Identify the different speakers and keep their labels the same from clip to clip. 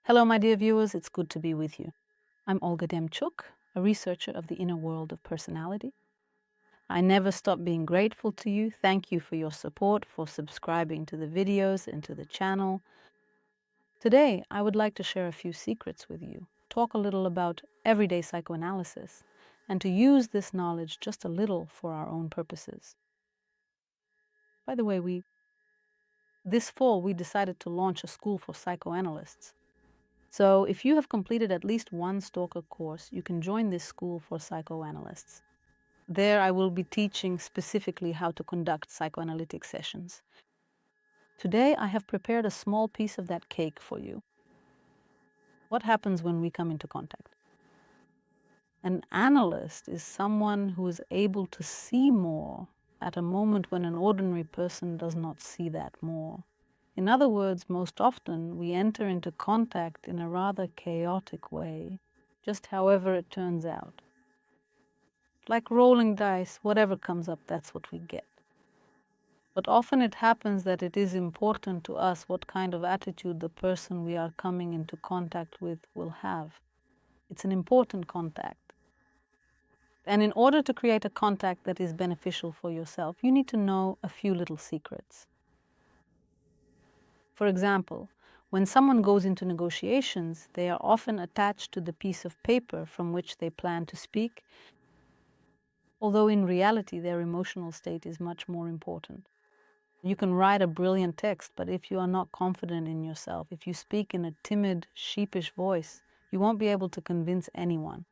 Speaker 1: Hello, my dear viewers, it's good to be with you. I'm Olga Demchuk, a researcher of the inner world of personality. I never stop being grateful to you. Thank you for your support, for subscribing to the videos and to the channel. Today, I would like to share a few secrets with you, talk a little about everyday psychoanalysis, and to use this knowledge just a little for our own purposes. By the way, this fall we decided to launch a school for psychoanalysts. So if you have completed at least one Stalker course, you can join this school for psychoanalysts. There I will be teaching specifically how to conduct psychoanalytic sessions. Today I have prepared a small piece of that cake for you. What happens when we come into contact? An analyst is someone who is able to see more at a moment when an ordinary person does not see that more. In other words, most often we enter into contact in a rather chaotic way, just however it turns out. Like rolling dice, whatever comes up, that's what we get. But often it happens that it is important to us what kind of attitude the person we are coming into contact with will have. It's an important contact. And in order to create a contact that is beneficial for yourself, you need to know a few little secrets. For example, when someone goes into negotiations, they are often attached to the piece of paper from which they plan to speak, although in reality their emotional state is much more important. You can write a brilliant text, but if you are not confident in yourself, if you speak in a timid, sheepish voice, you won't be able to convince anyone.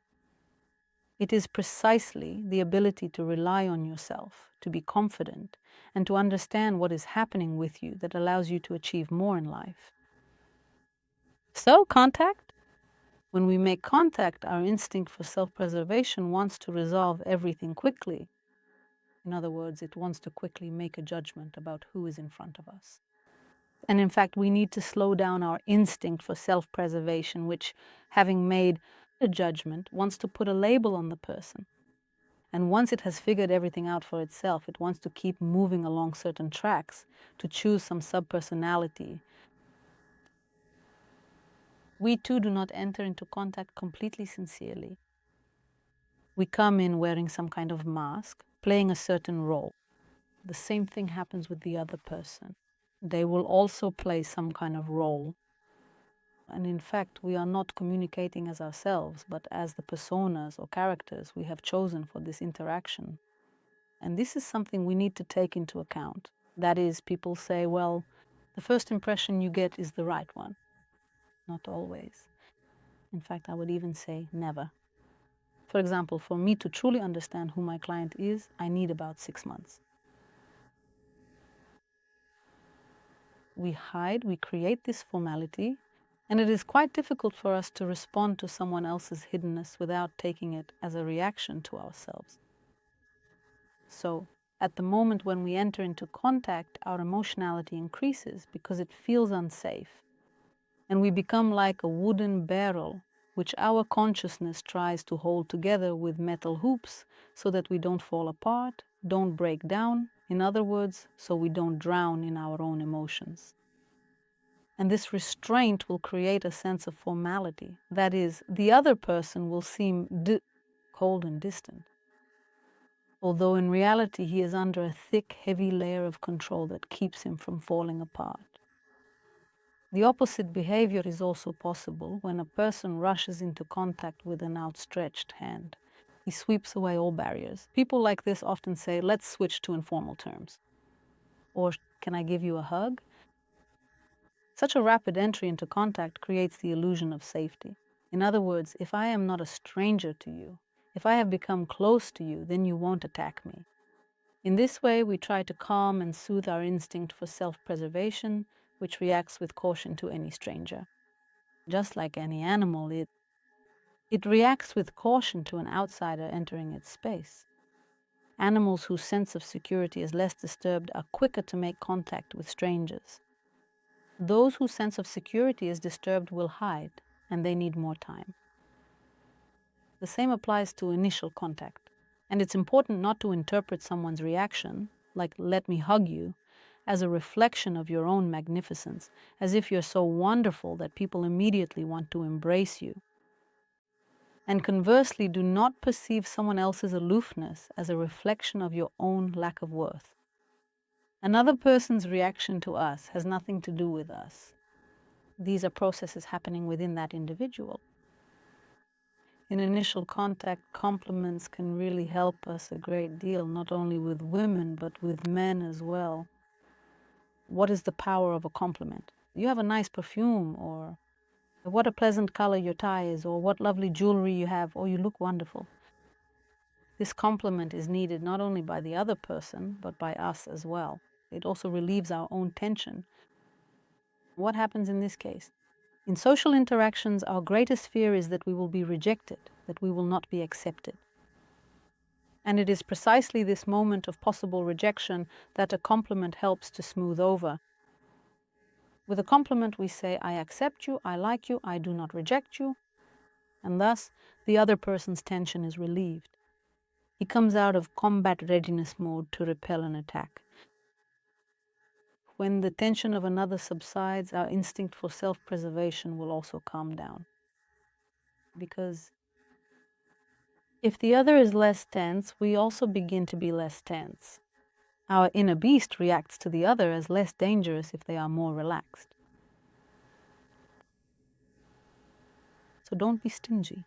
Speaker 1: It is precisely the ability to rely on yourself, to be confident, and to understand what is happening with you that allows you to achieve more in life. So, contact? When we make contact, our instinct for self-preservation wants to resolve everything quickly. In other words, it wants to quickly make a judgment about who is in front of us. And in fact, we need to slow down our instinct for self-preservation, which, having made a judgment, wants to put a label on the person. And once it has figured everything out for itself, it wants to keep moving along certain tracks, to choose some subpersonality. We too do not enter into contact completely sincerely. We come in wearing some kind of mask, playing a certain role. The same thing happens with the other person. They will also play some kind of role. And in fact, we are not communicating as ourselves, but as the personas or characters we have chosen for this interaction. And this is something we need to take into account. That is, people say, well, the first impression you get is the right one. Not always. In fact, I would even say never. For example, for me to truly understand who my client is, I need about 6 months. We hide, we create this formality, and it is quite difficult for us to respond to someone else's hiddenness without taking it as a reaction to ourselves. So, at the moment when we enter into contact, our emotionality increases because it feels unsafe. And we become like a wooden barrel, which our consciousness tries to hold together with metal hoops so that we don't fall apart, don't break down, in other words, so we don't drown in our own emotions. And this restraint will create a sense of formality. That is, the other person will seem cold and distant, although in reality he is under a thick, heavy layer of control that keeps him from falling apart. The opposite behavior is also possible when a person rushes into contact with an outstretched hand. He sweeps away all barriers. People like this often say, let's switch to informal terms. Or, can I give you a hug? Such a rapid entry into contact creates the illusion of safety. In other words, if I am not a stranger to you, if I have become close to you, then you won't attack me. In this way, we try to calm and soothe our instinct for self-preservation, which reacts with caution to any stranger. Just like any animal, it reacts with caution to an outsider entering its space. Animals whose sense of security is less disturbed are quicker to make contact with strangers. Those whose sense of security is disturbed will hide, and they need more time. The same applies to initial contact. And it's important not to interpret someone's reaction, like, let me hug you, as a reflection of your own magnificence, as if you're so wonderful that people immediately want to embrace you. And conversely, do not perceive someone else's aloofness as a reflection of your own lack of worth. Another person's reaction to us has nothing to do with us. These are processes happening within that individual. In initial contact, compliments can really help us a great deal, not only with women, but with men as well. What is the power of a compliment? You have a nice perfume, or what a pleasant color your tie is, or what lovely jewelry you have, or you look wonderful. This compliment is needed not only by the other person, but by us as well. It also relieves our own tension. What happens in this case? In social interactions, our greatest fear is that we will be rejected, that we will not be accepted. And it is precisely this moment of possible rejection that a compliment helps to smooth over. With a compliment, we say, I accept you, I like you, I do not reject you, and thus the other person's tension is relieved. He comes out of combat readiness mode to repel an attack. When the tension of another subsides, our instinct for self-preservation will also calm down. Because if the other is less tense, we also begin to be less tense. Our inner beast reacts to the other as less dangerous if they are more relaxed. So don't be stingy.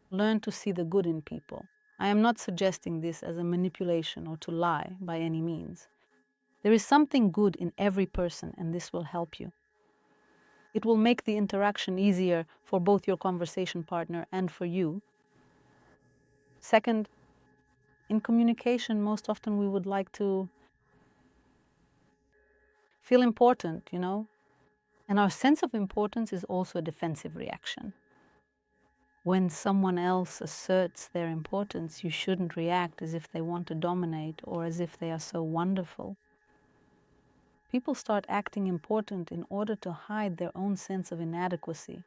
Speaker 1: Learn to see the good in people. I am not suggesting this as a manipulation or to lie by any means. There is something good in every person, and this will help you. It will make the interaction easier for both your conversation partner and for you. Second, in communication, most often we would like to feel important, And our sense of importance is also a defensive reaction. When someone else asserts their importance, you shouldn't react as if they want to dominate or as if they are so wonderful. People start acting important in order to hide their own sense of inadequacy.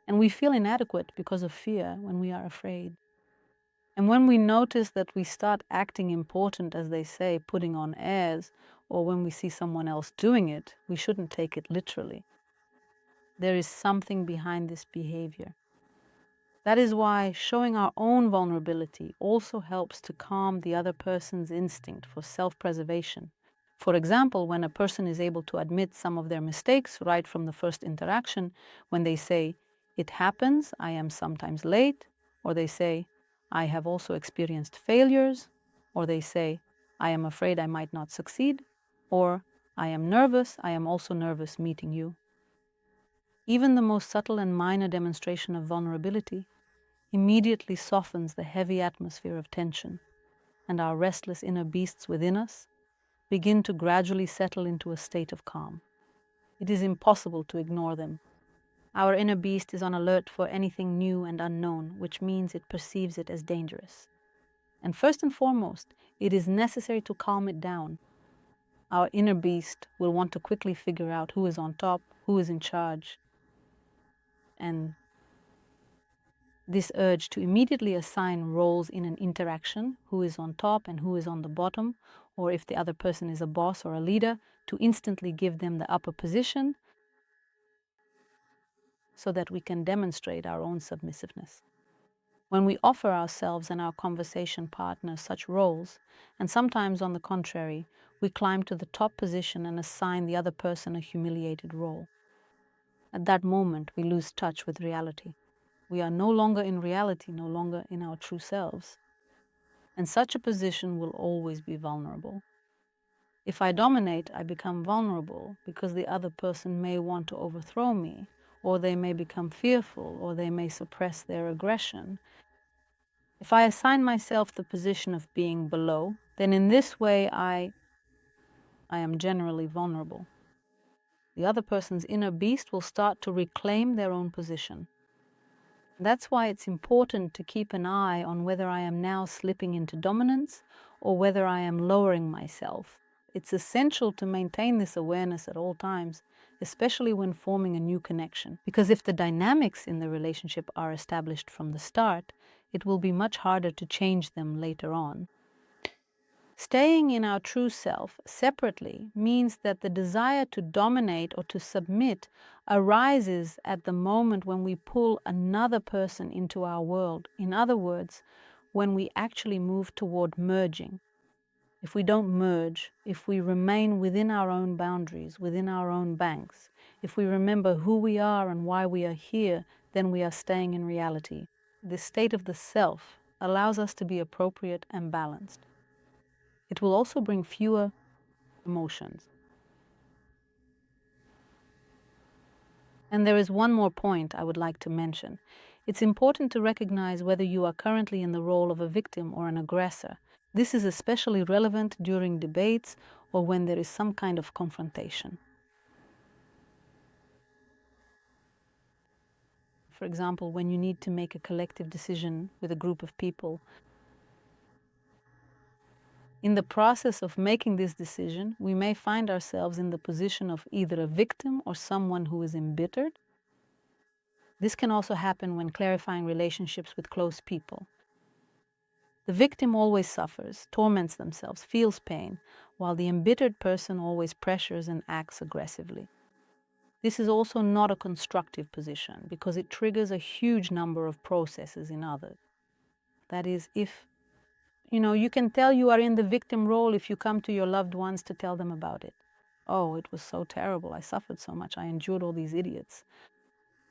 Speaker 1: And we feel inadequate because of fear when we are afraid. And when we notice that we start acting important, as they say, putting on airs, or when we see someone else doing it, we shouldn't take it literally. There is something behind this behavior. That is why showing our own vulnerability also helps to calm the other person's instinct for self-preservation. For example, when a person is able to admit some of their mistakes right from the first interaction, when they say, "It happens, I am sometimes late," or they say, "I have also experienced failures," or they say, "I am afraid I might not succeed," or "I am nervous, I am also nervous meeting you." Even the most subtle and minor demonstration of vulnerability immediately softens the heavy atmosphere of tension, and our restless inner beasts within us begin to gradually settle into a state of calm. It is impossible to ignore them. Our inner beast is on alert for anything new and unknown, which means it perceives it as dangerous. And first and foremost, it is necessary to calm it down. Our inner beast will want to quickly figure out who is on top, who is in charge, and this urge to immediately assign roles in an interaction, who is on top and who is on the bottom, or if the other person is a boss or a leader, to instantly give them the upper position so that we can demonstrate our own submissiveness. When we offer ourselves and our conversation partner such roles, and sometimes on the contrary, we climb to the top position and assign the other person a humiliated role. At that moment, we lose touch with reality. We are no longer in reality, no longer in our true selves. And such a position will always be vulnerable. If I dominate, I become vulnerable because the other person may want to overthrow me, or they may become fearful, or they may suppress their aggression. If I assign myself the position of being below, then in this way I am generally vulnerable. The other person's inner beast will start to reclaim their own position. That's why it's important to keep an eye on whether I am now slipping into dominance or whether I am lowering myself. It's essential to maintain this awareness at all times, especially when forming a new connection. Because if the dynamics in the relationship are established from the start, it will be much harder to change them later on. Staying in our true self separately means that the desire to dominate or to submit arises at the moment when we pull another person into our world. In other words, when we actually move toward merging. If we don't merge, if we remain within our own boundaries, within our own banks, if we remember who we are and why we are here, then we are staying in reality. This state of the self allows us to be appropriate and balanced. It will also bring fewer emotions. And there is one more point I would like to mention. It's important to recognize whether you are currently in the role of a victim or an aggressor. This is especially relevant during debates or when there is some kind of confrontation. For example, when you need to make a collective decision with a group of people. In the process of making this decision, we may find ourselves in the position of either a victim or someone who is embittered. This can also happen when clarifying relationships with close people. The victim always suffers, torments themselves, feels pain, while the embittered person always pressures and acts aggressively. This is also not a constructive position because it triggers a huge number of processes in others. That is, if you can tell you are in the victim role if you come to your loved ones to tell them about it. Oh, it was so terrible. I suffered so much. I endured all these idiots.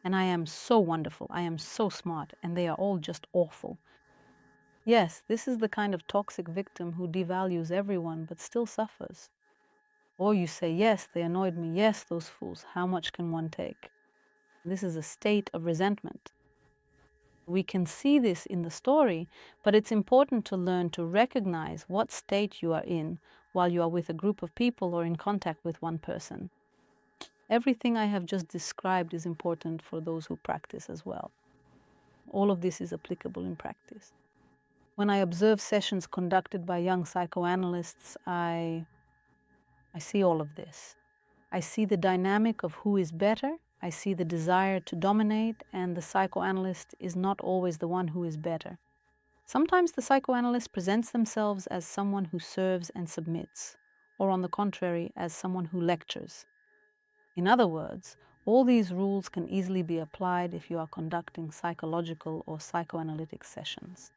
Speaker 1: And I am so wonderful. I am so smart. And they are all just awful. Yes, this is the kind of toxic victim who devalues everyone but still suffers. Or you say, yes, they annoyed me. Yes, those fools. How much can one take? This is a state of resentment. We can see this in the story, but it's important to learn to recognize what state you are in while you are with a group of people or in contact with one person. Everything I have just described is important for those who practice as well. All of this is applicable in practice. When I observe sessions conducted by young psychoanalysts, I see all of this. I see the dynamic of who is better. I see the desire to dominate, and the psychoanalyst is not always the one who is better. Sometimes the psychoanalyst presents themselves as someone who serves and submits, or on the contrary, as someone who lectures. In other words, all these rules can easily be applied if you are conducting psychological or psychoanalytic sessions.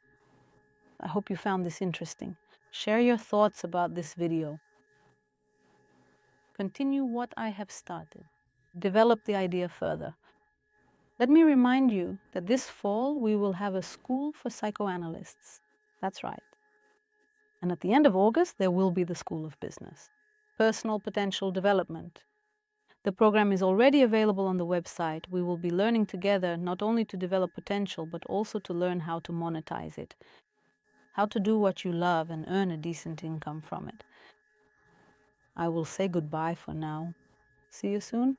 Speaker 1: I hope you found this interesting. Share your thoughts about this video. Continue what I have started. Develop the idea further. Let me remind you that this fall we will have a school for psychoanalysts. That's right. And at the end of August, there will be the School of Business. Personal Potential Development. The program is already available on the website. We will be learning together not only to develop potential, but also to learn how to monetize it, how to do what you love and earn a decent income from it. I will say goodbye for now. See you soon.